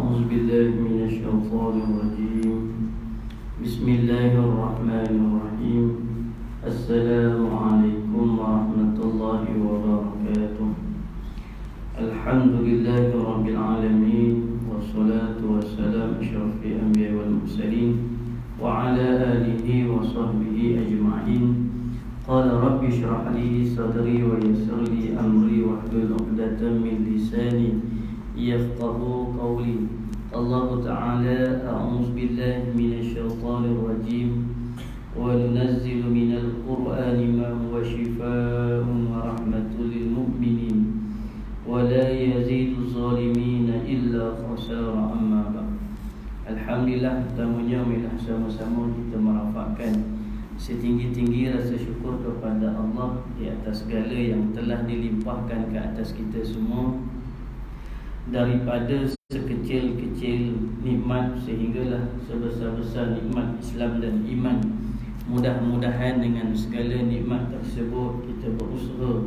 أعوذ بالله من الشيطان الرجيم. بسم الله الرحمن الرحيم. السلام عليكم ورحمة الله وبركاته. الحمد لله رب العالمين، والصلاة والسلام أشرف الأنبياء والمرسلين وعلى آله وصحبه أجمعين. قال رب اشرح لي صدري ويسر لي أمري واحلل عقدة من لساني يفقهوا قولي. الله تعالى أعوذ بالله من الشيطان الرجيم. وننزل من القرآن ما هو شفاء ورحمة للمؤمنين ولا يزيد الظالمين إلا خسارا. أما بعد. Alhamdulillah, pertamanya marilah sama-sama kita merafakkan setinggi-tinggi rasa syukur kepada Allah di atas segala yang telah dilimpahkan ke atas kita semua, daripada sekecil-kecil nikmat sehinggalah sebesar-besar nikmat Islam dan iman. Mudah-mudahan dengan segala nikmat tersebut kita berusaha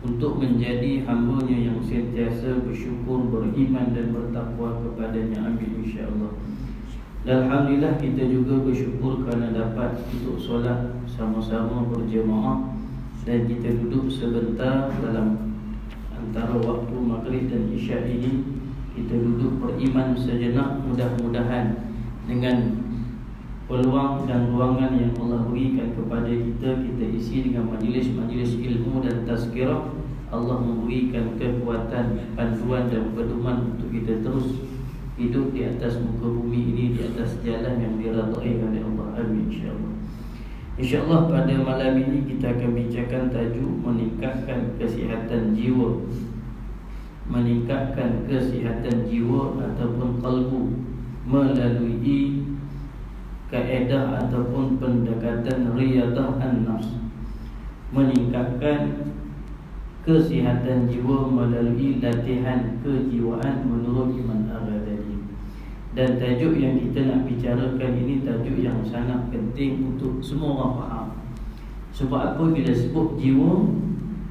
untuk menjadi hamba-Nya yang sentiasa bersyukur, beriman dan bertakwa kepada-Nya. Amin, insya-Allah. Dan alhamdulillah kita juga bersyukur kerana dapat untuk solat sama-sama berjemaah, dan kita duduk sebentar dalam antara waktu maghrib dan isyak ini. Kita duduk beriman sejenak. Mudah-mudahan dengan peluang dan ruangan yang Allah berikan kepada kita, kita isi dengan majlis-majlis ilmu dan tazkirah. Allah memberikan kekuatan, panduan dan pedoman untuk kita terus hidup di atas muka bumi ini, di atas jalan yang diridai oleh Allah. Amin, insya-Allah. InsyaAllah pada malam ini kita akan bincangkan tajuk meningkatkan kesihatan jiwa. Meningkatkan kesihatan jiwa ataupun qalbu melalui kaedah ataupun pendekatan riyadah an-nafs. Meningkatkan kesihatan jiwa melalui latihan kejiwaan menurut Imam Al-Ghazali. Dan tajuk yang kita nak bicarakan ini tajuk yang sangat penting untuk semua orang faham. Sebab apa? Bila sebut jiwa,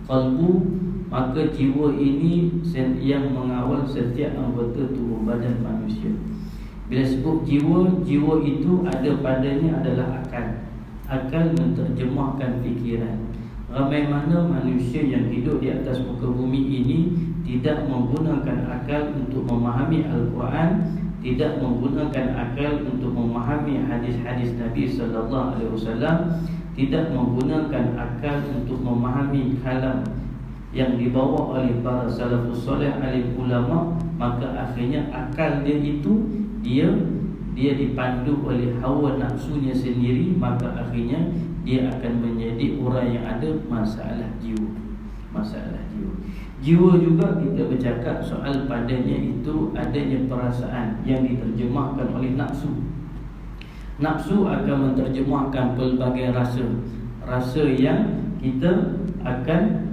qalbu, maka jiwa ini yang mengawal setiap anggota tubuh badan manusia. Bila sebut jiwa, jiwa itu ada padanya adalah akal. Akal menterjemahkan fikiran. Ramai mana manusia yang hidup di atas muka bumi ini tidak menggunakan akal untuk memahami Al-Quran, tidak menggunakan akal untuk memahami hadis-hadis Nabi sallallahu alaihi wasallam, tidak menggunakan akal untuk memahami kalam yang dibawa oleh para salafus soleh, alim ulama. Maka akhirnya akal dia itu dia dipandu oleh hawa nafsunya sendiri. Maka akhirnya dia akan menjadi orang yang ada masalah jiwa. Masalah jiwa. Jiwa juga kita bercakap soal padanya itu adanya perasaan yang diterjemahkan oleh nafsu. Nafsu akan menterjemahkan pelbagai rasa. Rasa yang kita akan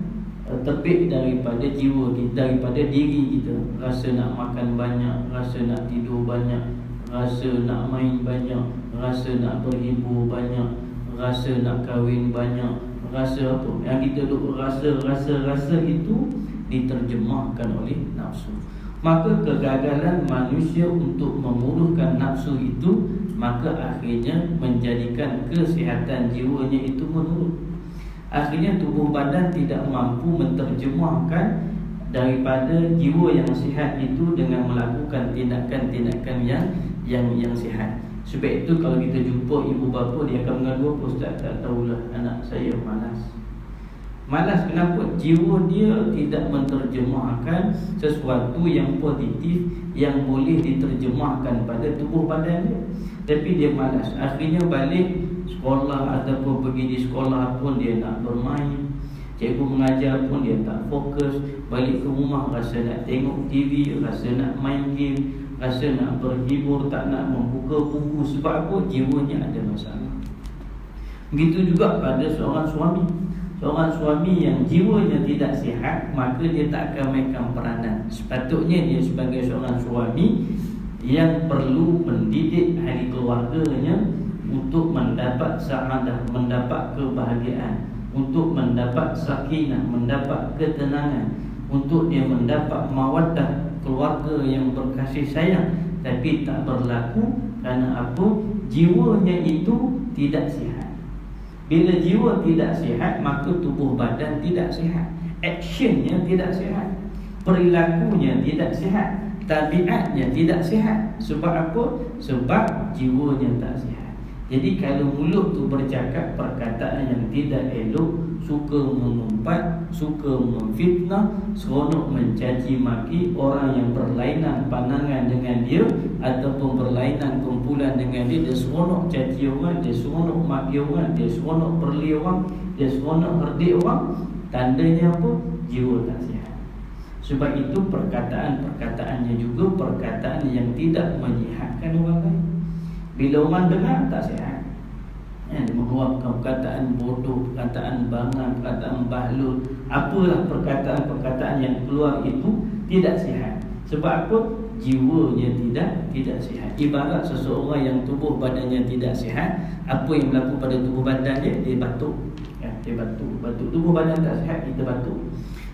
terbit daripada jiwa kita, daripada diri kita. Rasa nak makan banyak, rasa nak tidur banyak, rasa nak main banyak, rasa nak berhibur banyak, rasa nak kahwin banyak, rasa apa? Yang kita duk rasa itu diterjemahkan oleh nafsu. Maka kegagalan manusia untuk memuruskan nafsu itu, maka akhirnya menjadikan kesihatan jiwanya itu menurun. Akhirnya tubuh badan tidak mampu menterjemahkan daripada jiwa yang sihat itu dengan melakukan tindakan-tindakan yang sihat. Sebab itu kalau kita jumpa ibu bapa, dia akan mengadu, "Ustaz, tak tahulah anak saya malas." Malas kenapa? Jiwa dia tidak menterjemahkan sesuatu yang positif yang boleh diterjemahkan pada tubuh badan dia. Tapi dia malas. Akhirnya balik sekolah ataupun pergi di sekolah pun dia nak bermain. Cikgu mengajar pun dia tak fokus. Balik ke rumah rasa nak tengok TV, rasa nak main game, rasa nak berhibur, tak nak membuka buku. Sebab apa? Jiwanya ada masalah. Begitu juga pada seorang suami. Seorang suami yang jiwanya tidak sihat, maka dia tak akan mainkan peranan. Sepatutnya dia sebagai seorang suami yang perlu mendidik ahli keluarganya untuk mendapat saadah, mendapat kebahagiaan, untuk mendapat sakinah, mendapat ketenangan, untuk dia mendapat mawaddah keluarga yang berkasih sayang. tapi tak berlaku kerana apa? Jiwanya itu tidak sihat. Bila jiwa tidak sihat, maka tubuh badan tidak sihat, actionnya tidak sihat, perilakunya tidak sihat, tabiatnya tidak sihat. Sebab apa? Sebab jiwanya tak sihat. Jadi kalau mulut tu bercakap perkataan yang tidak elok, suka mengumpat, suka memfitnah, seronok mencaci maki orang yang berlainan pandangan dengan dia ataupun berlainan kumpulan dengan dia, dia seronok caci orang, dia seronok maki orang, dia seronok perli orang, dia seronok herdik orang, tandanya apa? Jiwa tak sihat. Sebab itu perkataan-perkataannya juga perkataan yang tidak menyihatkan orang lain. Bila orang dengar tak sihat, mengeluarkan perkataan bodoh, perkataan bangang, perkataan bahlul, apalah perkataan-perkataan yang keluar itu tidak sihat. Sebab apa? Jiwanya tidak sihat. Ibarat seseorang yang tubuh badannya tidak sihat, apa yang berlaku pada tubuh badannya? Dia batuk. Dia batuk. Tubuh badan tak sihat, kita batuk.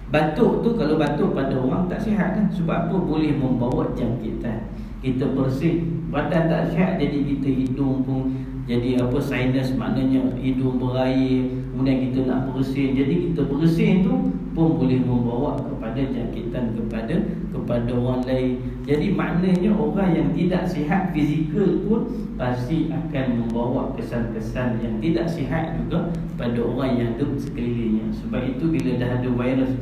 Batuk tu kalau batuk pada orang tak sihat kan? Sebab apa? Boleh membawa jangkitan. Kita bersih, badan tak sihat, jadi kita hidung pun jadi apa, sinus, maknanya hidung berair. Kemudian kita nak bersin, jadi kita bersin tu pun boleh membawa kepada jangkitan kepada orang lain. Jadi maknanya orang yang tidak sihat fizikal pun pasti akan membawa kesan-kesan yang tidak sihat juga pada orang yang ada sekelilingnya. Sebab itu bila dah ada virus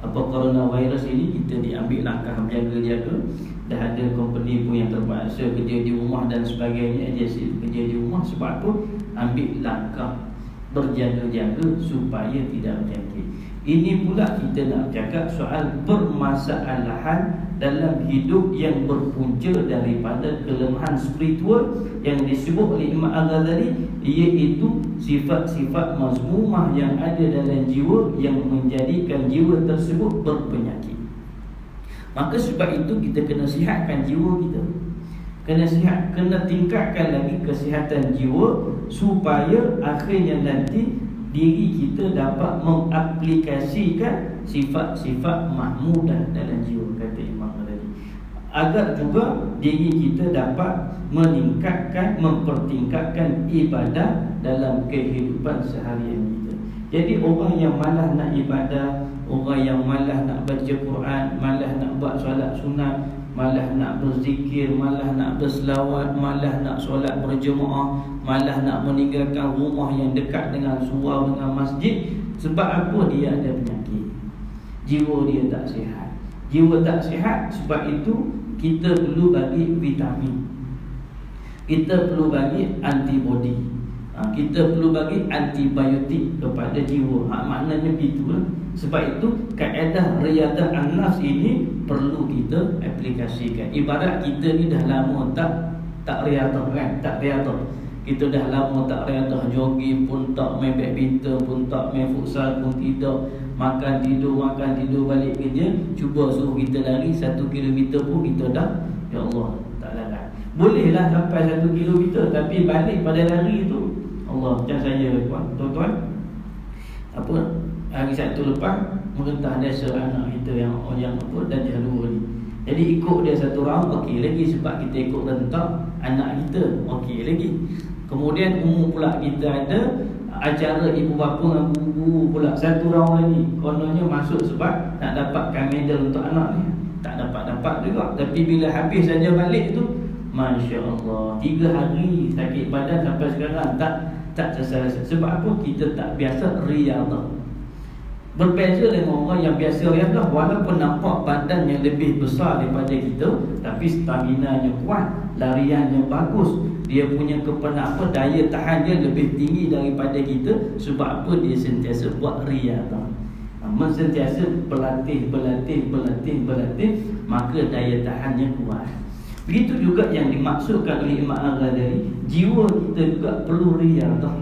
coronavirus ini, kita diambil langkah berjaga-jaga. Dah ada company pun yang terpaksa kerja di rumah dan sebagainya, agensi kerja di rumah. Sebab apa? Ambil langkah berjaga-jaga supaya tidak berjangkit. Ini pula kita nak cakap soal permasalahan dalam hidup yang berpunca daripada kelemahan spiritual yang disebut oleh Imam Al-Ghazali, iaitu sifat-sifat mazmumah yang ada dalam jiwa yang menjadikan jiwa tersebut berpenyakit. Maka sebab itu kita kena sihatkan jiwa kita. Kena tingkatkan lagi kesihatan jiwa supaya akhirnya nanti diri kita dapat mengaplikasikan sifat-sifat mahmudah dalam jiwa, kata Imam tadi. Agar juga diri kita dapat mempertingkatkan ibadah dalam kehidupan seharian kita. Jadi orang yang malas nak ibadah, orang yang malas nak baca Quran, malas nak buat solat sunat, malas nak berzikir, malas nak berselawat, malas nak solat berjemaah, malas nak meninggalkan rumah yang dekat dengan surau, dengan masjid. Sebab apa? Dia ada penyakit, jiwa dia tak sihat. Jiwa tak sihat, sebab itu kita perlu bagi vitamin, kita perlu bagi antibody, kita perlu bagi antibiotik kepada jiwa. Maknanya begitulah. Sebab itu kaedah riyadah an-nafs ini perlu kita aplikasikan. Ibarat kita ni dah lama tak riyadah kan? Tak riyadah. Kita dah lama tak riyadah, jogging pun tak, main badminton pun tak, main futsal pun tidak, makan tidur balik kerja. Cuba suruh kita lari 1 kilometer pun kita dah, ya Allah, tak larat. Bolehlah sampai 1 kilometer, tapi balik pada lari tu, Allah, macam saya tuan-tuan, apa, hari Sabtu lepas merentah desa anak kita yang apa, dan jalur ni. Jadi ikut dia 1 round, okey lagi, sebab kita ikut rentak anak kita, okey lagi. Kemudian umur pula kita ada acara ibu bapa dengan guru pula 1 round lagi. Kononnya masuk sebab nak dapatkan medal untuk anak ni. Tak dapat juga. Tapi bila habis saja balik tu, Masya Allah, 3 hari sakit badan sampai sekarang tak selesai. Sebab apa? Kita tak biasa riyadah. Berbeza dengan orang yang biasa riyadah, walaupun nampak badan yang lebih besar daripada kita, tapi stamina-nya kuat, lariannya bagus, dia punya daya tahan dia lebih tinggi daripada kita. Sebab apa? Dia sentiasa buat riyadah, sentiasa berlatih, maka daya tahannya kuat. Begitu juga yang dimaksudkan oleh Imam Al-Ghazali, jiwa kita juga perlu riyadah,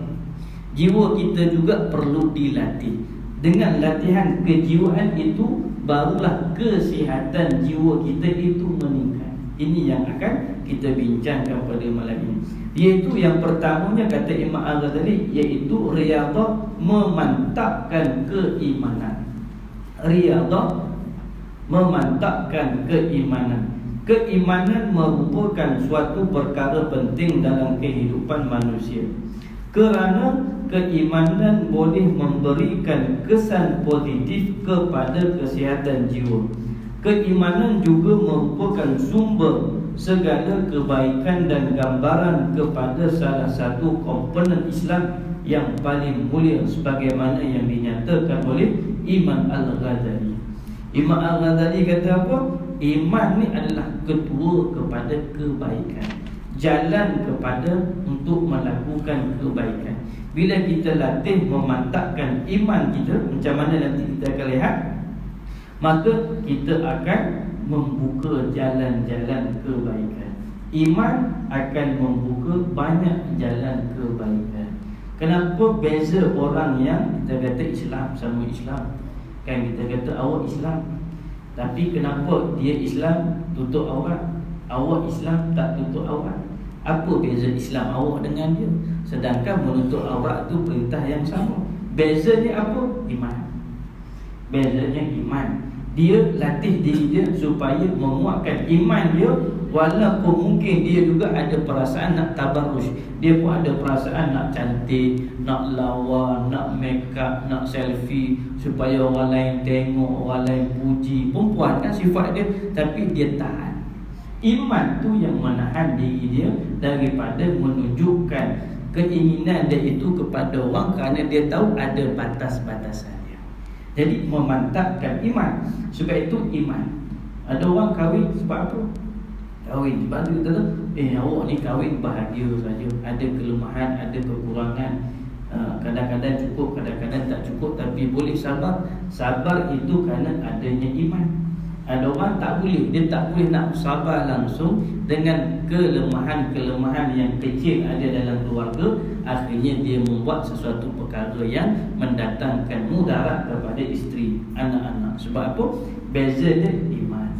jiwa kita juga perlu dilatih. Dengan latihan kejiwaan itu, barulah kesihatan jiwa kita itu meningkat. Ini yang akan kita bincangkan pada malam ini. Iaitu yang pertamanya, kata Imam Al-Ghazali, iaitu riyadah memantapkan keimanan. Riyadah memantapkan keimanan. Keimanan merupakan suatu perkara penting dalam kehidupan manusia, kerana keimanan boleh memberikan kesan positif kepada kesihatan jiwa. Keimanan juga merupakan sumber segala kebaikan dan gambaran kepada salah satu komponen Islam yang paling mulia, sebagaimana yang dinyatakan oleh Imam Al-Ghazali. Imam Al-Ghazali kata apa? Iman ni adalah ketua kepada kebaikan, jalan kepada untuk melakukan kebaikan. Bila kita latih memantapkan iman kita, macam mana nanti kita akan lihat, maka kita akan membuka jalan-jalan kebaikan. Iman akan membuka banyak jalan kebaikan. Kenapa beza orang yang kita kata Islam sama Islam? Kan kita kata awak Islam, tapi kenapa dia Islam tutup aurat, awak Islam tak tutup aurat? Apa beza Islam awak dengan dia? Sedangkan menutup aurat tu perintah yang sama. Bezanya apa? Iman. Bezanya iman. Dia latih diri dia supaya menguatkan iman dia, walaupun mungkin dia juga ada perasaan nak tabarruj, dia pun ada perasaan nak cantik, nak lawa, nak make up, nak selfie supaya orang lain tengok, orang lain puji. Perempuan kan sifat dia, tapi dia tahan. Iman tu yang menahan diri dia daripada menunjukkan keinginan dia itu kepada orang, kerana dia tahu ada batas-batasan. Jadi memantapkan iman. Sebab itu iman. Ada orang kahwin sebab apa? Kahwin sebab tu kita tahu, awak ni kahwin bahagia saja. Ada kelemahan, ada kekurangan, kadang-kadang cukup, kadang-kadang tak cukup, tapi boleh sabar. Sabar itu kerana adanya iman. Ada orang tak boleh, dia tak boleh nak sabar langsung dengan kelemahan-kelemahan yang kecil ada dalam keluarga. Akhirnya dia membuat sesuatu perkara yang mendatangkan mudarat kepada isteri, anak-anak. Sebab apa? Beza dia iman.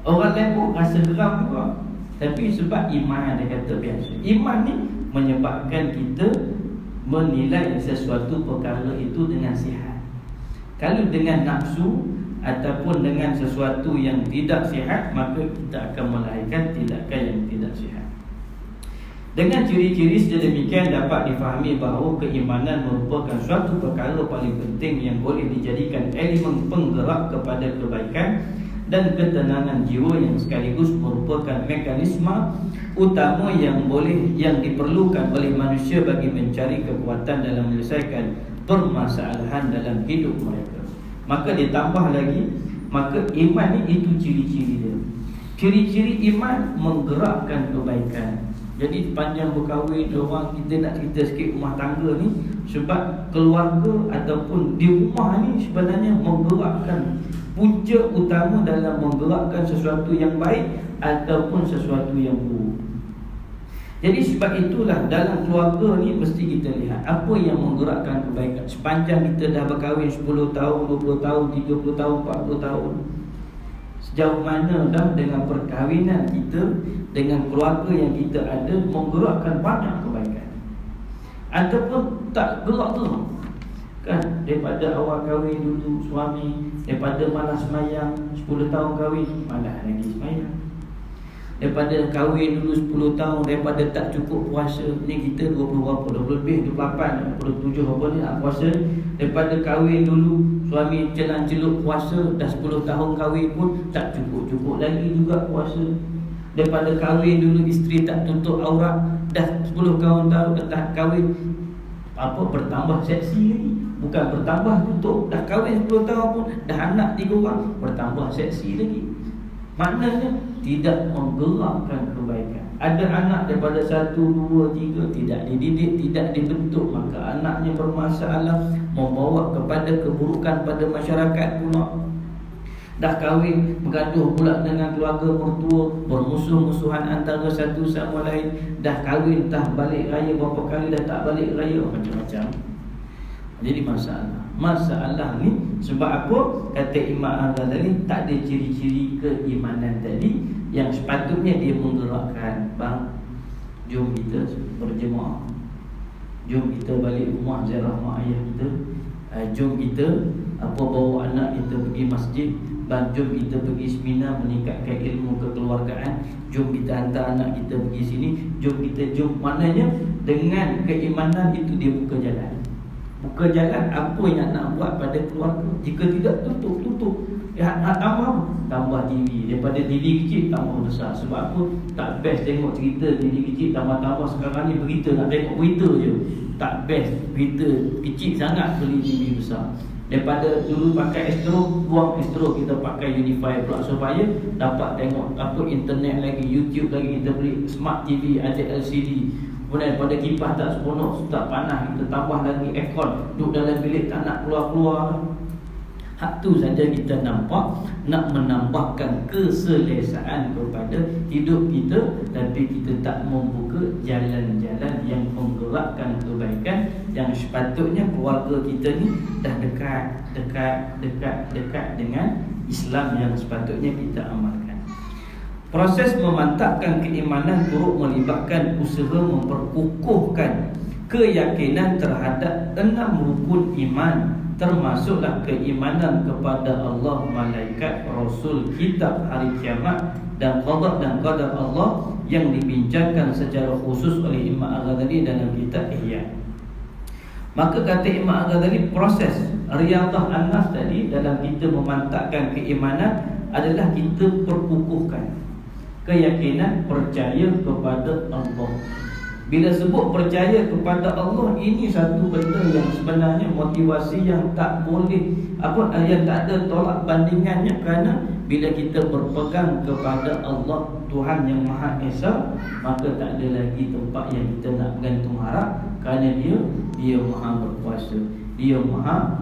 Orang lain pun rasa geram juga, tapi sebab iman, dia kata biasa. Iman ni menyebabkan kita menilai sesuatu perkara itu dengan sihat. Kalau dengan nafsu ataupun dengan sesuatu yang tidak sihat, maka kita akan melahirkan tindakan yang tidak sihat. Dengan ciri-ciri sedemikian dapat difahami bahawa keimanan merupakan suatu perkara paling penting yang boleh dijadikan elemen penggerak kepada kebaikan dan ketenangan jiwa, yang sekaligus merupakan mekanisme utama yang diperlukan oleh manusia bagi mencari kekuatan dalam menyelesaikan permasalahan dalam hidup mereka. Maka ditambah lagi, maka iman ni itu ciri-ciri dia. Ciri-ciri iman menggerakkan kebaikan. Jadi sepanjang berkahwin orang, kita nak cerita sikit rumah tangga ni, sebab keluarga ataupun di rumah ni sebenarnya menggerakkan, punca utama dalam menggerakkan sesuatu yang baik ataupun sesuatu yang buruk. Jadi sebab itulah dalam keluarga ni mesti kita lihat apa yang menggerakkan kebaikan. Sepanjang kita dah berkahwin 10 tahun, 20 tahun, 30 tahun, 40 tahun, sejauh mana dah dengan perkahwinan kita, dengan keluarga yang kita ada, menggerakkan banyak kebaikan ataupun tak gerak tu kan. Daripada awal kahwin dulu, suami daripada malas semayang, 10 tahun kahwin malas lagi semayang. Daripada kahwin dulu 10 tahun, daripada tak cukup puasa, ni kita 20 berapa, 20 lebih, 28, 27 apa ni nak puasa. Daripada kahwin dulu, suami celang-celup puasa, dah 10 tahun kahwin pun tak cukup-cukup lagi juga puasa. Daripada kahwin dulu, isteri tak tutup aurat, dah 10 tahun tak kahwin, apa bertambah seksi lagi. Bukan bertambah tutup, dah kahwin 10 tahun pun dah anak 3 orang, bertambah seksi lagi. Maknanya tidak menggerakkan kebaikan. Ada anak daripada 1, 2, 3 tidak dididik, tidak dibentuk, maka anaknya bermasalah, membawa kepada keburukan pada masyarakat pula. Dah kahwin, bergaduh pula dengan keluarga mertua, bermusuh-musuhan antara satu sama lain. Dah kahwin, tak balik raya, berapa kali dah tak balik raya, macam-macam. Jadi masalah ni sebab apa? Kata Imam Al-Ghazali, tak ada ciri-ciri keimanan tadi yang sepatutnya dia menggerakkan. Bang, jom kita berjemaah, jom kita balik rumah ziarah mak ayah kita, jom kita bawa anak kita pergi masjid, Bang, jom kita pergi seminar meningkatkan ilmu kekeluargaan. Jom kita hantar anak kita pergi sini. Jom. Maknanya dengan keimanan itu dia buka jalan. Buka jalan apa yang nak buat pada keluarga. Jika tidak, tutup. Nak tambah TV. Daripada TV kecil tambah besar. Sebab apa? Tak best tengok cerita TV kecil tambah-tambah. Sekarang ni berita, nak tengok berita je. Tak best. Berita kecil sangat, beli TV besar. Daripada dulu pakai Astro, buang Astro, kita pakai Unify pula supaya dapat tengok apa internet lagi, YouTube lagi. Kita beli Smart TV, ada LCD. Kemudian daripada kipas tak seronok, tak panas, kita tambah lagi aircon. Duduk dalam bilik tak nak keluar-keluar. Hak tu saja kita nampak nak menambahkan keselesaan kepada hidup kita, tapi kita tak membuka jalan-jalan yang menggerakkan kebaikan yang sepatutnya keluarga kita ni dah dekat dengan Islam yang sepatutnya kita amalkan. Proses memantapkan keimanan turut melibatkan usaha memperkukuhkan keyakinan terhadap 6 rukun iman, termasuklah keimanan kepada Allah, malaikat, rasul, kitab, hari kiamat dan qada dan qadar Allah yang dibincangkan secara khusus oleh Imam Al-Ghazali dalam kitab Ihya. Maka kata Imam Al-Ghazali, proses Riyadhah An-Nafs tadi dalam kita memantapkan keimanan adalah kita perkukuhkan keyakinan percaya kepada Allah. Bila sebut percaya kepada Allah, ini satu benda yang sebenarnya motivasi yang tak boleh yang tak ada tolak bandingannya, kerana bila kita berpegang kepada Allah Tuhan yang Maha Esa, maka tak ada lagi tempat yang kita nak bergantung harap, kerana dia Maha berkuasa, dia Maha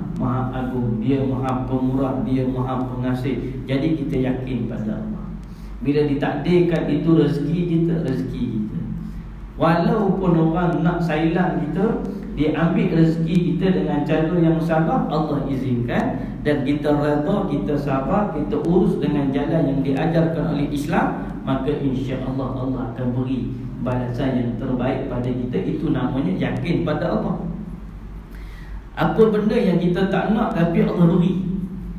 agung, dia Maha pemurah, dia Maha pengasih. Jadi kita yakin pada Allah. Bila ditakdirkan itu rezeki kita. Walaupun orang nak sailang kita, dia ambil rezeki kita dengan cara yang salah, Allah izinkan, dan kita redha, kita sabar, kita urus dengan jalan yang diajarkan oleh Islam, maka insya-Allah Allah akan beri balasan yang terbaik pada kita. Itu namanya yakin pada Allah. Apa benda yang kita tak nak tapi Allah beri,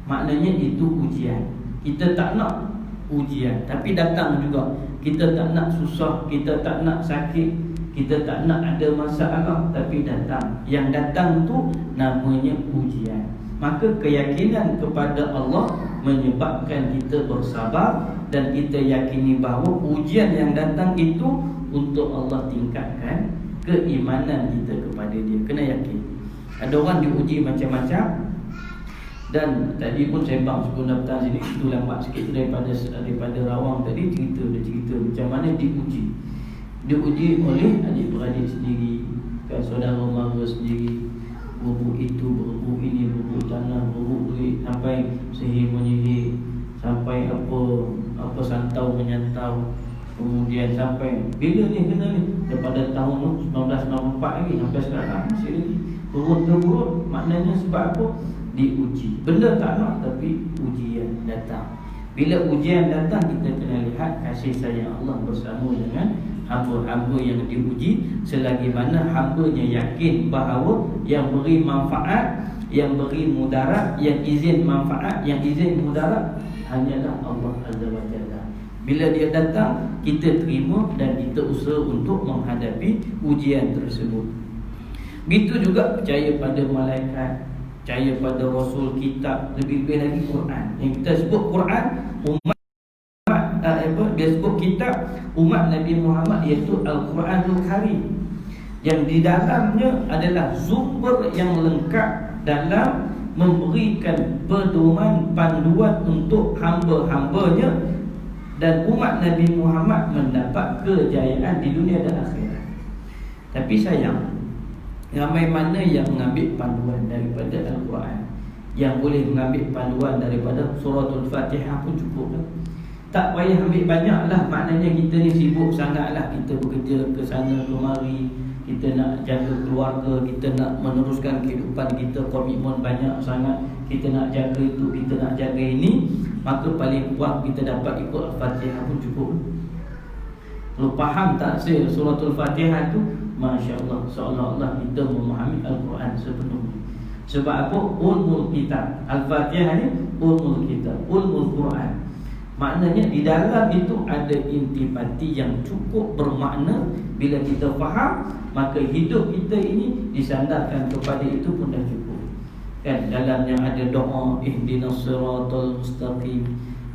maknanya itu ujian. Kita tak nak ujian tapi datang juga. Kita tak nak susah, kita tak nak sakit, kita tak nak ada masalah, tapi datang. Yang datang tu namanya ujian. Maka keyakinan kepada Allah menyebabkan kita bersabar, dan kita yakini bahawa ujian yang datang itu untuk Allah tingkatkan keimanan kita kepada Dia. Kena yakin. Ada orang diuji macam-macam. Dan tadi pun saya bang sebelum datang sini, itu lambat sikit daripada rawang tadi, cerita macam mana diuji oleh adik-beradik sendiri, kan, saudara mara sendiri, berebut itu, berebut ini, berebut tanah, berebut duit, sampai sihir menyihir, sampai apa santau menyantau, kemudian sampai bila ni kena ni, daripada tahun 1994 lagi sampai sekarang masih lagi berurut-urut. Maknanya sebab apa? Diuji. Benda tak nak tapi ujian datang. Bila ujian datang, kita kena lihat kasih sayang Allah bersama dengan hamba-hamba yang diuji, selagi mana hambanya yakin bahawa yang beri manfaat, yang beri mudarat, yang izin manfaat, yang izin mudarat hanyalah Allah Azza wa Jalla. Bila dia datang, kita terima dan kita usaha untuk menghadapi ujian tersebut. Begitu juga percaya pada malaikat, percaya pada Rasul, kitab, lebih-lebih lagi Quran. Yang kita sebut Quran, dia sebut kitab umat Nabi Muhammad, iaitu Al-Quranul Karim, yang di dalamnya adalah sumber yang lengkap dalam memberikan pedoman, panduan untuk hamba-hambanya, dan umat Nabi Muhammad mendapat kejayaan di dunia dan akhirat. Tapi sayang, ramai mana yang mengambil panduan daripada Al-Quran. Yang boleh mengambil panduan daripada suratul Fatihah pun cukup lah. Tak payah ambil banyak lah. Maknanya kita ni sibuk sangat lah. Kita bekerja ke sana kemari, kita nak jaga keluarga, kita nak meneruskan kehidupan kita, komitmen banyak sangat. Kita nak jaga itu, kita nak jaga ini. Maka paling kuat kita dapat ikut Al-Fatihah pun cukup. Kalau faham taksir suratul Fatihah tu, Masya Allah, seolah-olah kita memahami Al-Quran sepenuhnya. Sebab apa? Ulmul kitab. Al-Fatihah ni ulmul kitab, ulmul Quran. Maknanya di dalam itu ada intipati yang cukup bermakna. Bila kita faham, maka hidup kita ini disandarkan kepada itu pun dah cukup. Kan dalamnya ada doa ihdinas siratal mustaqim,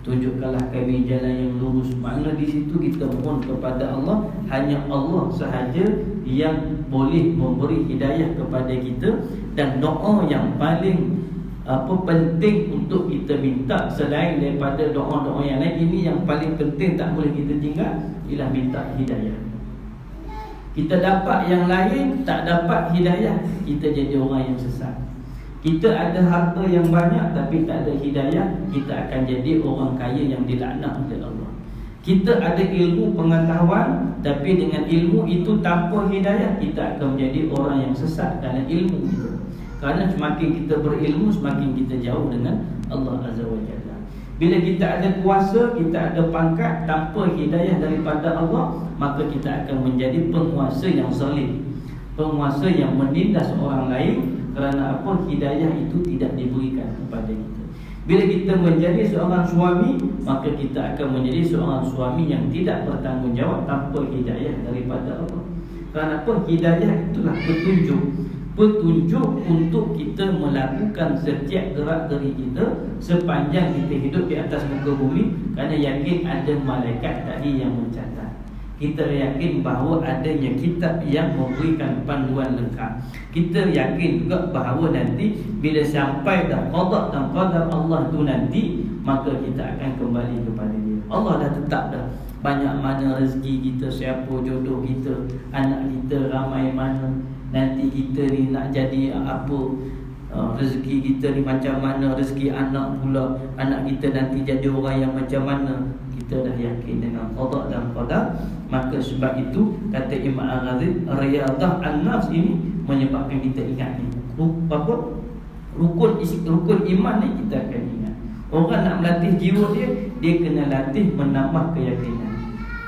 tunjukkanlah kami jalan yang lurus. Makna di situ kita mohon kepada Allah. Hanya Allah sahaja yang boleh memberi hidayah kepada kita. Dan doa yang paling penting untuk kita minta selain daripada doa-doa yang lain, ini yang paling penting, tak boleh kita tinggal, ialah minta hidayah. Kita dapat yang lain, tak dapat hidayah, kita jadi orang yang sesat. Kita ada harta yang banyak tapi tak ada hidayah, kita akan jadi orang kaya yang dilaknat oleh Allah. Kita ada ilmu pengetahuan tapi dengan ilmu itu tanpa hidayah, kita akan menjadi orang yang sesat dalam ilmu itu. Kerana semakin kita berilmu, semakin kita jauh dengan Allah Azza wa Jalla. Bila kita ada kuasa, kita ada pangkat, tanpa hidayah daripada Allah, maka kita akan menjadi penguasa yang zalim, penguasa yang menindas orang lain. Kerana apa? Hidayah itu tidak diberikan kepada kita. Bila kita menjadi seorang suami, maka kita akan menjadi seorang suami yang tidak bertanggungjawab tanpa hidayah daripada Allah. Kerana apa? Hidayah itulah petunjuk, petunjuk untuk kita melakukan setiap gerak-geri kita sepanjang kita hidup di atas muka bumi. Kerana yakin ada malaikat tadi yang mencatat. Kita yakin bahawa adanya kitab yang memberikan panduan lengkap. Kita yakin juga bahawa nanti bila sampai dah qada dan qadar Allah tu nanti, maka kita akan kembali kepada Dia. Allah dah tetap dah banyak mana rezeki kita, siapa jodoh kita, anak kita ramai mana, nanti kita ni nak jadi apa, rezeki kita ni macam mana, rezeki anak pula, anak kita nanti jadi orang yang macam mana. Kita dah yakin dengan qada dan qadar. Maka sebab itu kata Imam Al-Ghazali, riyadah an-nafs ini menyebabkan kita ingat ni apa? Rukun iman ni kita akan ingat. Orang nak melatih jiwa dia, dia kena latih menambah keyakinan.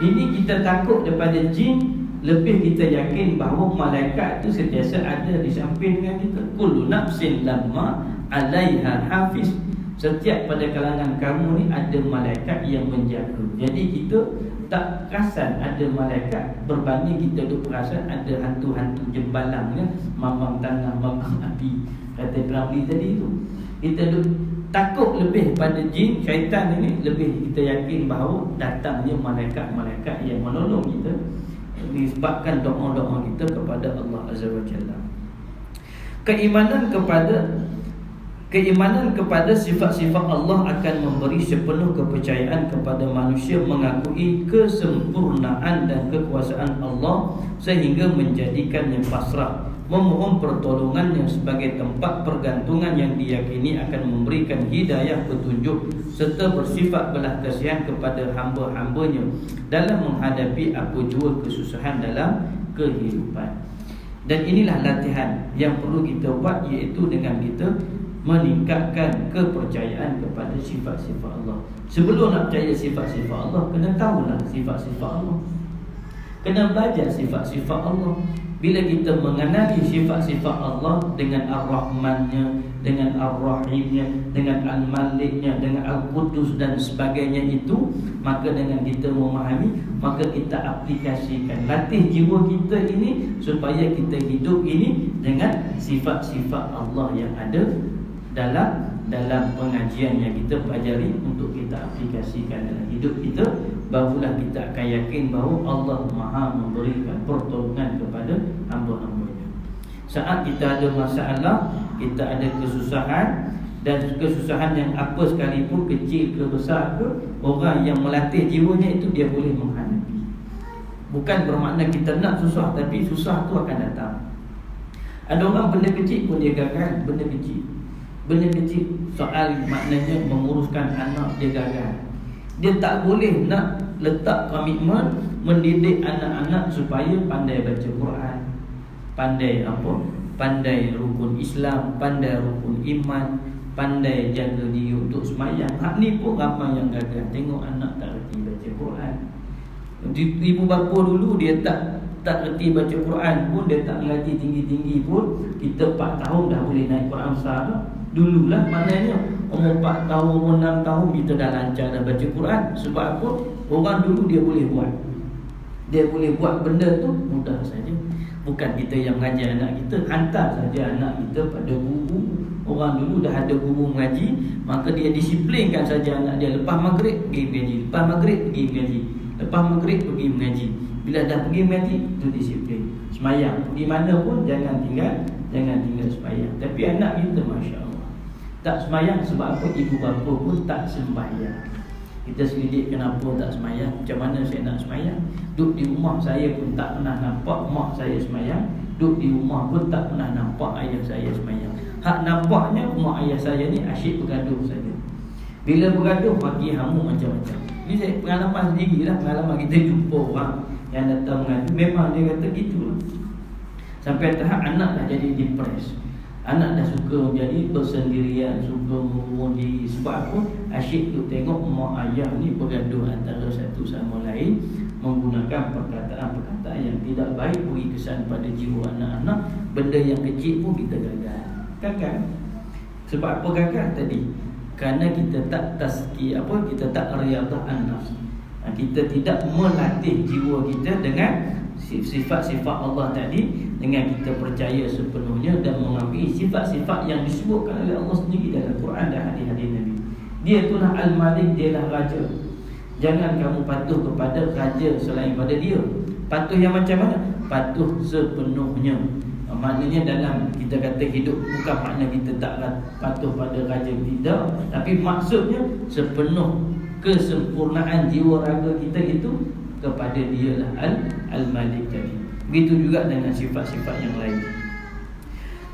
Ini kita takut daripada jin, lebih kita yakin bahawa malaikat itu sentiasa ada di samping dengan kita. Kullu nafsin lamma 'alaiha hafiz. Setiap pada kalangan kamu ni ada malaikat yang menjaga. Jadi kita tak perasan ada malaikat, berbanding kita duk perasan ada hantu-hantu jembalangnya, mamang tanah, mamang api. Kata Ramli tadi tu, kita duk takut lebih pada jin, syaitan ini, lebih kita yakin bahawa datangnya malaikat-malaikat yang menolong kita disebabkan doa-doa kita kepada Allah Azza wa Jalla. Keimanan kepada sifat-sifat Allah akan memberi sepenuh kepercayaan kepada manusia mengakui kesempurnaan dan kekuasaan Allah sehingga menjadikannya pasrah, memohon pertolongannya sebagai tempat pergantungan yang diyakini akan memberikan hidayah petunjuk, serta bersifat belas kasihan kepada hamba-hambanya dalam menghadapi apa jua kesusahan dalam kehidupan. Dan inilah latihan yang perlu kita buat, iaitu dengan kita meningkatkan kepercayaan kepada sifat-sifat Allah. Sebelum nak percaya sifat-sifat Allah, kena tahulah sifat-sifat Allah, kena belajar sifat-sifat Allah. Bila kita mengenali sifat-sifat Allah dengan Ar-Rahmannya, dengan Ar-Rahimnya, dengan Al-Maliknya, dengan Al-Qudus dan sebagainya itu, maka dengan kita memahami, maka kita aplikasikan, latih jiwa kita ini supaya kita hidup ini dengan sifat-sifat Allah yang ada dalam pengajian yang kita pelajari, untuk kita aplikasikan dalam hidup kita. Barulah kita akan yakin bahawa Allah Maha memberikan pertolongan kepada hamba-hambanya. Saat kita ada masalah, kita ada kesusahan, dan kesusahan yang apa sekalipun, kecil ke besar ke, orang yang melatih jiwanya itu dia boleh menghadapi. Bukan bermakna kita nak susah, tapi susah tu akan datang. Ada orang benda kecil pun dia gagal, benda kecil soal maknanya menguruskan anak dia gagal. Dia tak boleh nak letak komitmen mendidik anak-anak supaya pandai baca Quran, pandai pandai rukun Islam, pandai rukun iman, pandai jaga diri untuk sembahyang. Hak ni pun ramai yang gagal. Tengok anak tak reti baca Quran. Ibu bapa dulu dia tak tak reti baca Quran pun, dia tak mengaji tinggi-tinggi pun, kita 4 tahun dah boleh naik Quran besar dah. Dululah maknanya umur 4 tahun, umur 6 tahun kita dah lancar dah baca Quran. Sebab apa? Orang dulu dia boleh buat. Dia boleh buat benda tu mudah saja. Bukan kita yang mengajar anak kita, hantar saja anak kita pada guru. Orang dulu dah ada guru mengaji, maka dia disiplinkan saja anak dia. Lepas maghrib pergi mengaji, lepas maghrib pergi mengaji, lepas maghrib pergi mengaji. Bila dah pergi mengaji, itu disiplin. Semayang pergi mana pun jangan tinggal semayang. Tapi anak kita Masya Allah tak semayang. Sebab apa? Ibu bapa pun tak sembahyang. Kita selidik kenapa tak semayang, macam mana saya nak semayang. Duduk di rumah saya pun tak pernah nampak mak saya semayang. Duduk di rumah pun tak pernah nampak ayah saya semayang. Hak nampaknya mak ayah saya ni asyik bergaduh saja. Bila bergaduh bagi hamu macam-macam. Ini saya pengalaman sendiri lah. Pengalaman kita jumpa orang yang datang mengadu, memang dia kata gitu lah. Sampai tahap anak dah jadi depres. Anak dah suka jadi bersendirian, suka mengurung diri. Sebab apa? Asyik tu tengok mak ayah ni bergaduh antara satu sama lain, menggunakan perkataan-perkataan yang tidak baik, beri kesan pada jiwa anak-anak. Benda yang kecil pun kita gagal. Sebab apa gagal tadi? Kerana kita tak kita tak riadah an-nafs. Kita tidak melatih jiwa kita dengan sifat-sifat Allah tadi, dengan kita percaya sepenuhnya dan mengambil sifat-sifat yang disebutkan oleh Allah sendiri dalam Quran dan hadis-hadis Nabi. Dia itulah Al-Malik, dialah raja. Jangan kamu patuh kepada raja selain pada dia. Patuh yang macam mana? Patuh sepenuhnya. Maknanya dalam kita kata hidup, bukan makna kita tak patuh pada raja, tidak. Tapi maksudnya sepenuh kesempurnaan jiwa raga kita itu kepada dialah Al-Malik tadi. Begitu juga dengan sifat-sifat yang lain.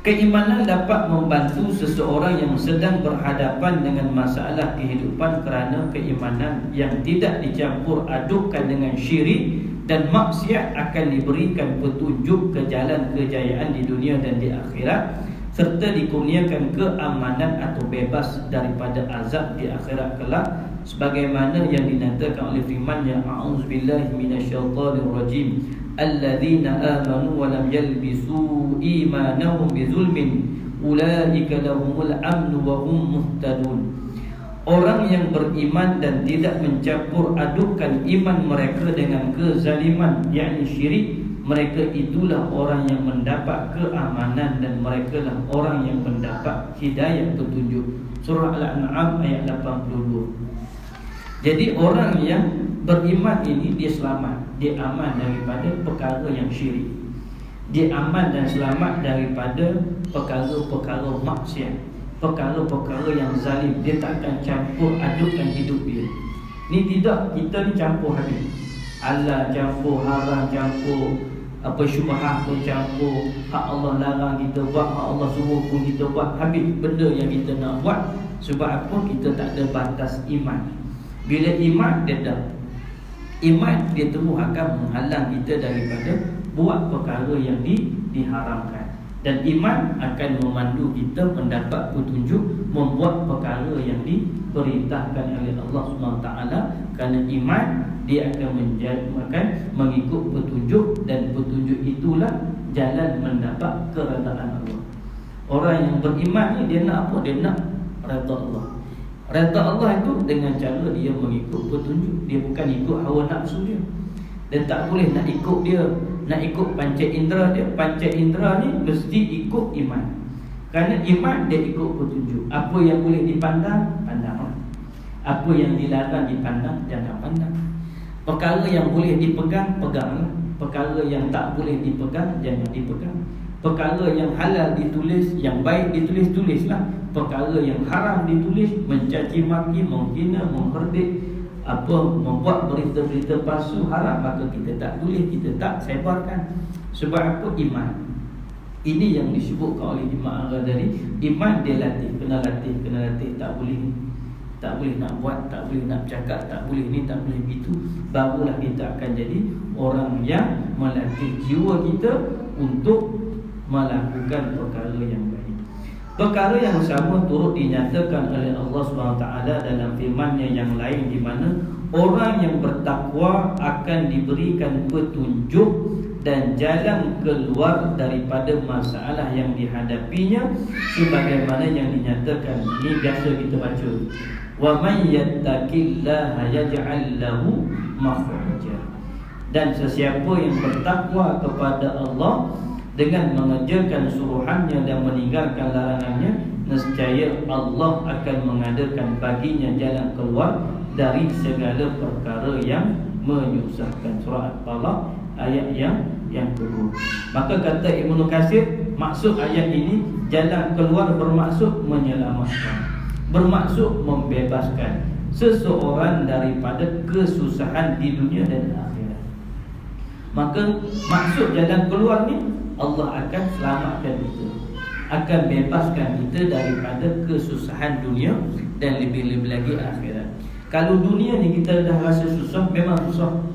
Keimanan dapat membantu seseorang yang sedang berhadapan dengan masalah kehidupan, kerana keimanan yang tidak dicampur adukkan dengan syirik dan maksiat akan diberikan petunjuk ke jalan kejayaan di dunia dan di akhirat, serta dikurniakan keamanan atau bebas daripada azab di akhirat kelak, sebagaimana yang dinyatakan oleh firman-Nya, a'udzubillahi minasyaitonirrajim, alladzina amanu wa lam yalbisu imanahum bizulmin ulaika lahumul amnu wa hum muhtadun. Orang yang beriman dan tidak mencampur adukkan iman mereka dengan kezaliman, yakni syirik, mereka itulah orang yang mendapat keamanan dan mereka lah orang yang mendapat hidayah petunjuk. Surah Al-An'am ayat 82. Jadi orang yang beriman ini dia selamat, dia aman daripada perkara yang syirik, dia aman dan selamat daripada perkara-perkara maksiat, perkara-perkara yang zalim. Dia takkan campur adukkan hidup dia. Ni tidak, kita ni campur habis. Allah campur, haram campur, apa syubhat pun campur, hak Allah larang kita buat, hak Allah suruh pun kita buat, habis benda yang kita nak buat. Sebab apa? Kita tak ada batas iman. Bila iman dia dah, iman dia terus akan menghalang kita daripada buat perkara yang diharamkan. Dan iman akan memandu kita mendapat petunjuk membuat perkara yang diperintahkan oleh Allah SWT. Kerana iman dia akan mengikut petunjuk, dan petunjuk itulah jalan mendapat keredaan Allah. Orang yang beriman ni dia nak apa? Dia nak redha Allah. Redha Allah itu dengan cara dia mengikut petunjuk. Dia bukan ikut hawa nafsu dia. Dan tak boleh nak ikut dia, nak ikut panca indera dia. Panca indera ni mesti ikut iman. Kerana iman dia ikut petunjuk. Apa yang boleh dipandang, pandanglah. Apa yang dilarang dipandang, jangan pandang. Perkara yang boleh dipegang, peganglah. Perkara yang tak boleh dipegang, jangan dipegang. Perkara yang halal ditulis, yang baik ditulis, tulislah. Perkara yang haram ditulis, mencaci maki, menghina, mengherdik, membuat berita-berita palsu haram, maka kita tak tulis, kita tak sebarkan. Sebab apa? Iman. Ini yang disebutkan oleh Imam Al-Ghazali. Iman dia latih, kena latih. Tak boleh nak buat, tak boleh nak cakap, tak boleh ni, tak boleh begitu. Barulah kita akan jadi orang yang melatih jiwa kita untuk melakukan perkara yang baik. Perkara yang sama turut dinyatakan oleh Allah SWT dalam firman-Nya yang lain, di mana orang yang bertakwa akan diberikan petunjuk dan jalan keluar daripada masalah yang dihadapinya sebagaimana yang dinyatakan. Ini biasa kita baca. Wa may yattaqillaha yaj'al lahu makhraja. Dan sesiapa yang bertakwa kepada Allah dengan mengerjakan suruhannya dan meninggalkan larangannya, nescaya Allah akan mengadakan baginya jalan keluar dari segala perkara yang menyusahkan. Surah At-Talaq ayat yang kedua. Maka kata Ibnu Katsir, maksud ayat ini jalan keluar bermaksud menyelamatkan, bermaksud membebaskan seseorang daripada kesusahan di dunia dan akhirat. Maka maksud jalan keluar ni, Allah akan selamatkan kita, akan bebaskan kita daripada kesusahan dunia dan lebih-lebih lagi akhirat. Kalau dunia ni kita dah rasa susah, memang susah.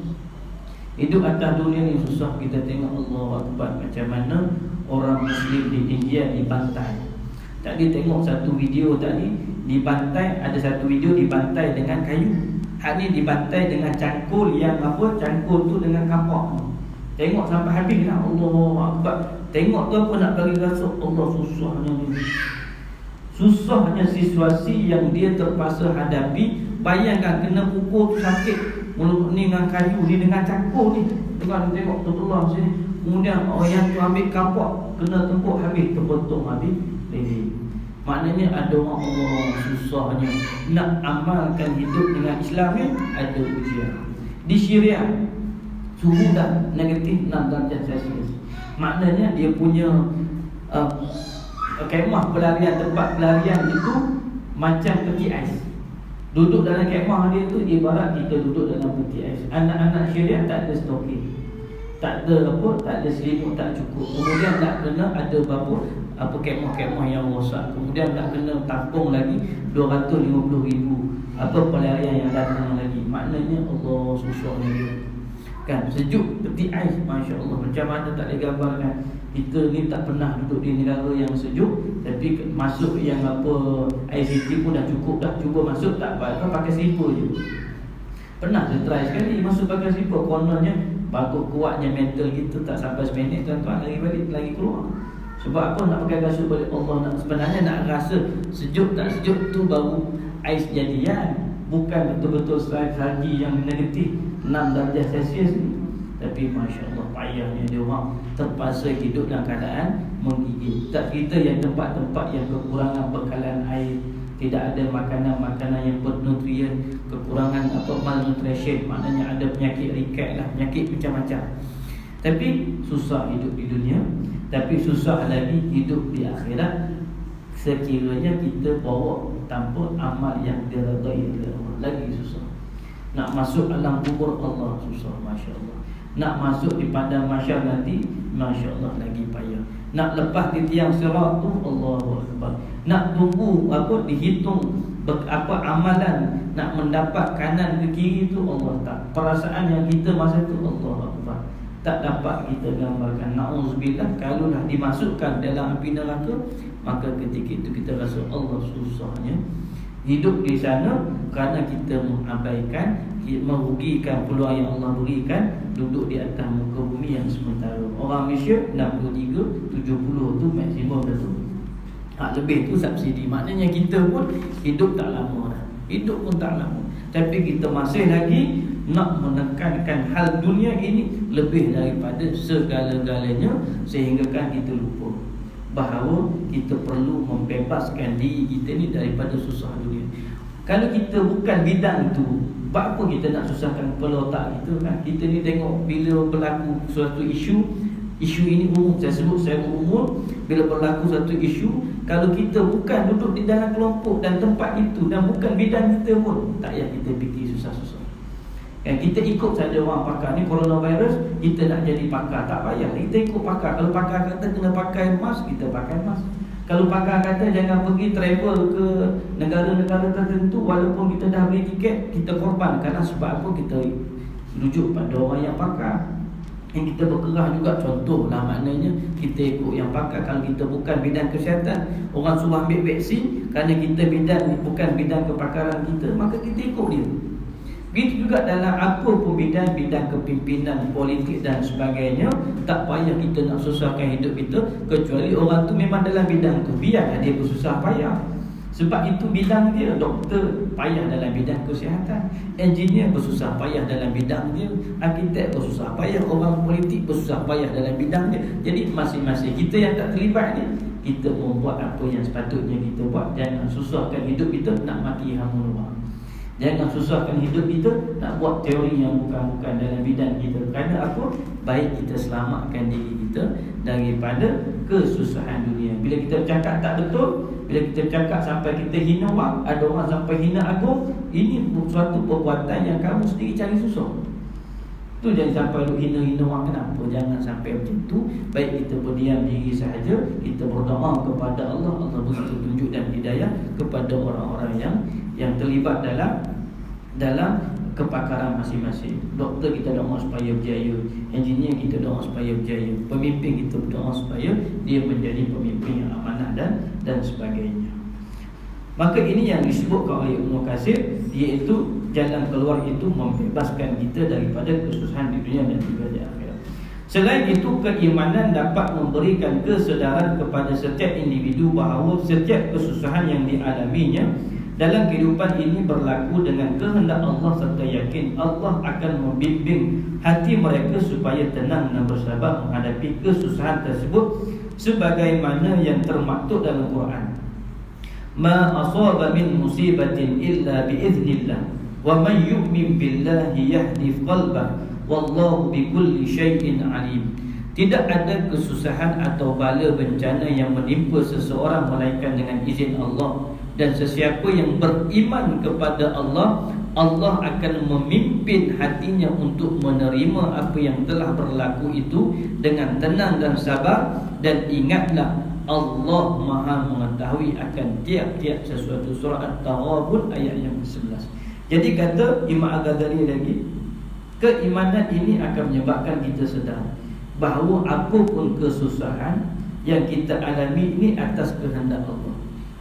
Hidup atas dunia ni susah. Kita tengok Allah Akbar, macam mana orang Muslim di India dibantai. Tadi tengok satu video tadi, dibantai, ada satu video dibantai dengan kayu. Hak ni dibantai dengan cangkul yang apa? Cangkul tu dengan kapak. Tengok sampai habis lah. Allah Akbar. Tengok tu apa nak bagi rasa Allah susahnya ni. Susahnya situasi yang dia terpaksa hadapi. Bayangkan kena pukul tu sakit. Mulut ni dengan kayu ni, dengan cangkul ni. Tengok Allah sini. Kemudian orang yang tu ambil kapak, kena tempuk habis, terbentuk habis. Maknanya ada orang Allah susahnya nak amalkan hidup dengan Islam ni, ada ujian. Di Syria suhu dah negatif 6 darjah Celsius. Maknanya dia punya kemah pelarian, tempat pelarian itu macam peti ais. Duduk dalam kemah dia tu ibarat kita duduk dalam peti ais. Anak-anak Syria tak ada stoking, tak ada apa, tak ada selimut, tak cukup. Kemudian tak kena ada apa kemah-kemah yang rosak. Kemudian tak kena tampung lagi 250,000 apa pelarian yang datang lagi. Maknanya Allah susahnya dia. Kan sejuk peti ais, masya-Allah. Macam mana tak boleh gambarkan. Kita ni tak pernah duduk di negara yang sejuk, tapi masuk yang apa ICT pun dah cukup dah. Cuba masuk tak apa, pakai slipper je. Pernah saya try sekali masuk pakai slipper, kononnya bagus kuatnya mental kita, tak sampai seminit tuan-tuan lagi balik, lagi keluar. Sebab apa nak pakai kasut balik? Allah nak, sebenarnya nak rasa sejuk tak sejuk tu baru ais jadian. Bukan betul-betul lagi yang negatif 6 darjah Celsius ni. Tapi Masya Allah payahnya dia orang terpaksa hidup dalam keadaan menggigil. Tak kita yang tempat-tempat yang kekurangan bekalan air, tidak ada makanan-makanan yang bernutrien, kekurangan apa malnutrition, maknanya ada penyakit riket lah, penyakit macam-macam. Tapi susah hidup di dunia, tapi susah lagi hidup di akhirat sekiranya kita bawa tanpa amal yang diridai oleh Allah. Lagi susah. Nak masuk alam kubur Allah susah, Masya Allah. Nak masuk di padang mahsyar nanti, Masya Allah lagi payah. Nak lepas di tiang sirat tu, Allahu Akbar. Nak tunggu apa dihitung apa amalan, nak mendapat kanan ke kiri tu Allah tak. Perasaan yang kita masa tu Allahu Akbar tak dapat kita gambarkan. Na'udzubillah, kalau dah dimasukkan dalam api neraka, maka ketika itu kita rasa Allah susahnya hidup di sana kerana kita mengabaikan, merugikan peluang yang Allah berikan, duduk di atas muka bumi yang sementara. Orang Malaysia 63, 70 tu maksimum dah tu. Lebih tu subsidi. Maknanya kita pun hidup tak lama dah. Hidup pun tak lama. Tapi kita masih lagi nak menekankan hal dunia ini lebih daripada segala-galanya, sehingga kan kita lupa bahawa kita perlu membebaskan diri kita ni daripada susah dunia. Kalau kita bukan bidang itu, apa kita nak susahkan kepala otak kita kan? Kita ni tengok bila berlaku suatu isu ini umum, saya sebut secara umum, bila berlaku satu isu, kalau kita bukan duduk di dalam kelompok dan tempat itu dan bukan bidang kita pun, tak payah kita fikir susah-susah. Kan kita ikut saja orang pakar ni coronavirus, kita nak jadi pakar, tak payah kita ikut pakar. Kalau pakar kata kena pakai mask, kita pakai mask. Kalau pakar kata jangan pergi travel ke negara-negara tertentu, walaupun kita dah beli tiket, kita korban. Kerana sebab apa? Kita rujuk pada orang yang pakar. Yang kita berkerah juga, contohlah maknanya kita ikut yang pakar. Kalau kita bukan bidang kesihatan, orang suruh ambil vaksin kerana kita bidang bukan bidang kepakaran kita, maka kita ikut dia. Begitu juga dalam apa pun bidang kepimpinan, politik dan sebagainya. Tak payah kita nak susahkan hidup kita, kecuali orang tu memang dalam bidang tu, biar dia bersusah payah. Sebab itu bidang dia. Doktor payah dalam bidang kesihatan, engineer bersusah payah dalam bidang dia, arkitek bersusah payah, orang politik bersusah payah dalam bidang dia. Jadi masing-masing kita yang tak terlibat ni, kita membuat apa yang sepatutnya kita buat. Jangan susahkan hidup kita nak mati hama. Jangan susahkan hidup kita nak buat teori yang bukan-bukan dalam bidang kita. Kerana apa? Baik kita selamatkan diri kita daripada kesusahan dunia. Bila kita cakap tak betul, bila kita cakap sampai kita hina orang, ada orang sampai hina agung, ini suatu perbuatan yang kamu sendiri cari susah. Tu jangan sampai lu hina-hina orang. Kenapa? Jangan sampai macam tu. Baik kita berdiam diri sahaja, kita berdoa kepada Allah, Allah beri petunjuk dan hidayah kepada orang-orang yang terlibat dalam kepakaran masing-masing. Doktor kita doa supaya berjaya, engineer kita doa supaya berjaya, pemimpin kita berdoa supaya dia menjadi pemimpin yang amanah dan sebagainya. Maka ini yang disebutkan oleh Ibnu Katsir, iaitu jalan keluar itu membebaskan kita daripada kesusahan di dunia dan juga di akhirat. Selain itu, keimanan dapat memberikan kesedaran kepada setiap individu bahawa setiap kesusahan yang dialaminya dalam kehidupan ini berlaku dengan kehendak Allah, serta yakin Allah akan membimbing hati mereka supaya tenang dan bersabar menghadapi kesusahan tersebut, sebagaimana yang termaktub dalam Quran. Ma asaba min musibatin illa biiznillah wa man yu'min billahi yahdi qalbah wallahu bikulli syai'in alim. Tidak ada kesusahan atau bala bencana yang menimpa seseorang melainkan dengan izin Allah, dan sesiapa yang beriman kepada Allah, Allah akan memimpin hatinya untuk menerima apa yang telah berlaku itu dengan tenang dan sabar. Dan ingatlah, Allah Maha mengetahui akan tiap-tiap sesuatu. Surah At-Taghabun ayat yang ke-11. Jadi kata Imam Al-Ghazali lagi, keimanan ini akan menyebabkan kita sedar bahawa apapun kesusahan yang kita alami ini atas kehendak Allah.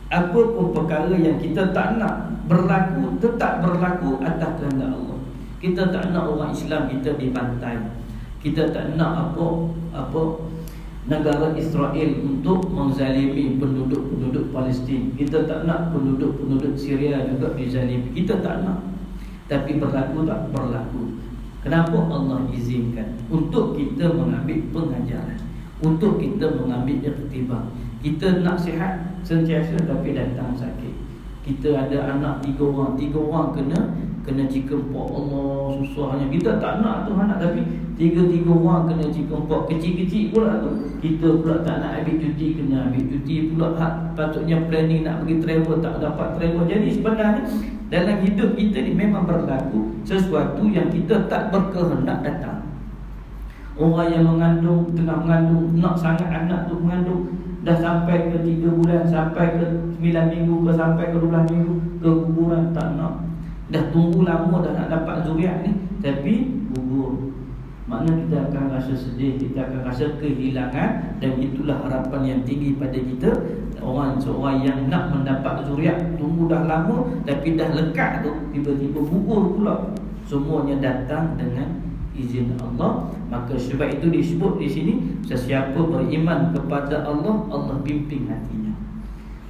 Apapun perkara yang kita tak nak berlaku, tetap berlaku atas kehendak Allah. Kita tak nak orang Islam kita dibantai. Kita tak nak apa negara Israel untuk menzalimi penduduk-penduduk Palestin. Kita tak nak penduduk-penduduk Syria juga dizalimi. Kita tak nak. Tapi berlaku tak? Berlaku. Kenapa Allah izinkan? Untuk kita mengambil pengajaran, untuk kita mengambil iktibar. Kita nak sihat sentiasa tapi datang sakit. Kita ada anak 3 orang kena chickenpox. Allah, susahnya. Kita tak nak tu anak, tapi 3 orang kena chickenpox. Kecil-kecil pula tu. Kita pula tak nak ambil cuti, kena ambil cuti pula. Patutnya planning nak pergi travel, tak dapat travel. Jadi sebenarnya dalam hidup kita ni memang berlaku sesuatu yang kita tak berkehendak datang. Orang yang mengandung, tengah mengandung, nak sangat anak tu mengandung, dah sampai ke 3 bulan, sampai ke 9 minggu, ke sampai ke 12 minggu, ke kuburan, tak nak. Dah tunggu lama dah nak dapat zuriat ni, tapi gugur. Maknanya kita akan rasa sedih, kita akan rasa kehilangan. Dan itulah harapan yang tinggi pada kita. Seorang yang nak mendapat zuriat, tunggu dah lama, tapi dah lekat tu, tiba-tiba gugur pula. Semuanya datang dengan izin Allah. Maka sebab itu disebut di sini, sesiapa beriman kepada Allah, Allah bimbing hatinya.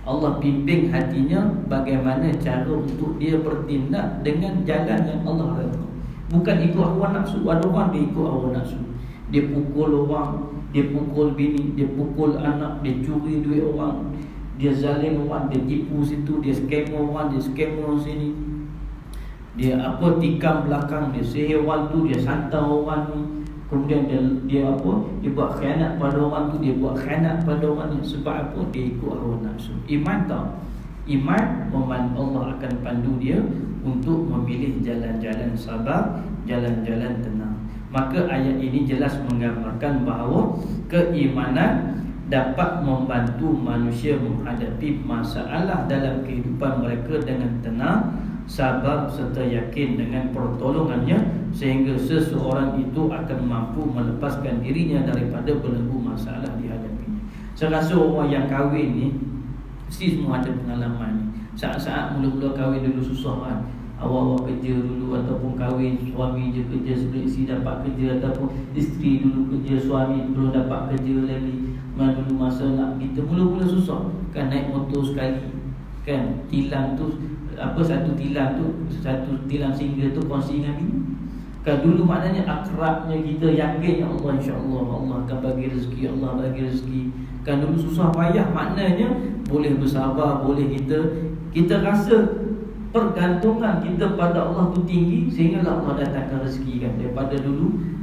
Allah bimbing hatinya bagaimana cara untuk dia bertindak dengan jalan yang Allah redha. Bukan ikut hawa nafsu. Ada orang dia ikut hawa nafsu, dia pukul orang, dia pukul bini, dia pukul anak, dia curi duit orang, dia zalim orang, dia tipu situ, dia scam orang, dia scam orang sini, dia tikam belakang, dia sihir orang tu, dia santai orang ni. Kemudian dia buat khianat pada orang tu, dia buat khianat pada orang ni. Sebab apa? Dia ikut hawa nafsu. Iman tak? Iman, Allah akan pandu dia untuk memilih jalan-jalan sabar, jalan-jalan tenang. Maka ayat ini jelas menggambarkan bahawa keimanan dapat membantu manusia menghadapi masalah dalam kehidupan mereka dengan tenang, sabar serta yakin dengan pertolongannya, sehingga seseorang itu akan mampu melepaskan dirinya daripada belenggu masalah dihadapinya. Saya rasa orang yang kahwin ni mesti semua ada pengalaman ni. Saat-saat mula-mula kahwin dulu susah kan. awal-awal kerja dulu ataupun kahwin, suami je kerja sebelum isteri dapat kerja, ataupun isteri dulu kerja, suami belum dapat kerja lagi. Dulu masa nak kita mula-mula susah kan, naik motor sekali kan, tilang tu satu tilang single tu kongsi dengan bini kan. Dulu maknanya akrabnya kita, yakin ya Allah, insya-Allah Allah akan bagi rezeki, Allah bagi rezeki kan. Dulu susah payah, maknanya boleh bersabar, boleh kita rasa pergantungan kita pada Allah tu tinggi, sehinggalah Allah datangkan rezeki kan. Daripada dulu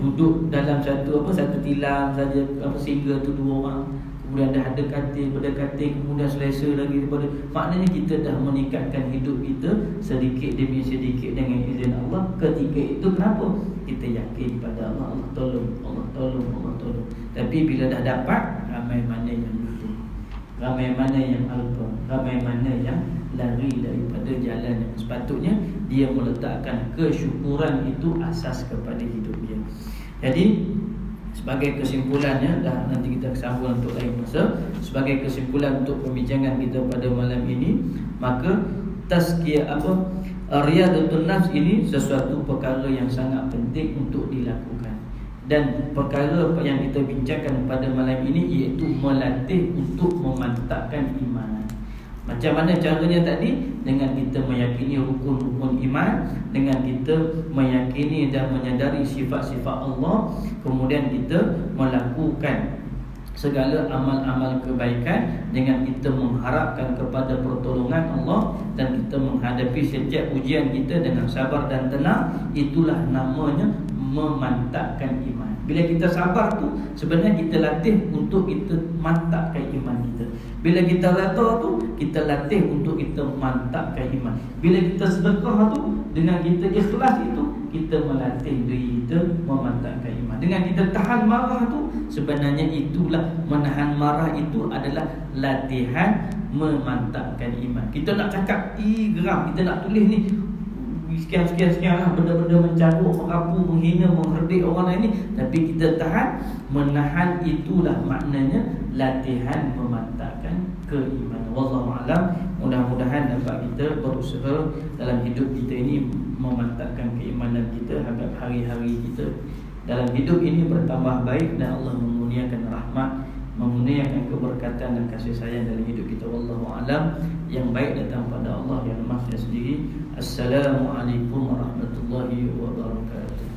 duduk dalam satu tilam saja, single tu 2 orang, kemudian dah ada katil, kemudian selesa lagi daripada, maknanya kita dah meningkatkan hidup kita sedikit demi sedikit dengan izin Allah. Ketika itu kenapa? Kita yakin pada Allah, Allah tolong. Tapi bila dah dapat, ramai mana yang lupa, ramai mana yang alpa, ramai mana yang lari daripada jalan yang sepatutnya dia meletakkan kesyukuran itu asas kepada hidup dia. Jadi sebagai kesimpulannya, dah nanti kita sambung untuk lain masa. Sebagai kesimpulan untuk pembincangan kita pada malam ini, maka tazkiyah riyadatun nafs ini sesuatu perkara yang sangat penting untuk dilakukan. Dan perkara yang kita bincangkan pada malam ini iaitu melatih untuk memantapkan iman. Macam mana caranya tadi? Dengan kita meyakini rukun-rukun iman, dengan kita meyakini dan menyadari sifat-sifat Allah, kemudian kita melakukan segala amal-amal kebaikan dengan kita mengharapkan kepada pertolongan Allah, dan kita menghadapi setiap ujian kita dengan sabar dan tenang. Itulah namanya memantapkan iman. Bila kita sabar tu, sebenarnya kita latih untuk kita mantapkan iman kita. Bila kita redha tu, kita latih untuk kita mantapkan iman. Bila kita sedekah tu, dengan kita ikhlas itu, kita melatih diri kita memantapkan iman. Dengan kita tahan marah tu, sebenarnya itulah, menahan marah itu adalah latihan memantapkan iman. Kita nak cakap geram, kita nak tulis ni sekian lah, benda-benda mencarut, merapu, menghina, mengherdik orang lain ni, tapi kita tahan, menahan, itulah maknanya latihan memantapkan keimanan. Wallahu a'lam. Mudah-mudahan dapat kita berusaha dalam hidup kita ini memantapkan keimanan kita agar hari-hari kita dalam hidup ini bertambah baik, dan Allah mengurniakan rahmat, mengurniakan keberkatan dan kasih sayang dalam hidup kita. Wallahu a'lam. Yang baik datang pada Allah yang Maha sendiri. Assalamualaikum warahmatullahi wabarakatuh.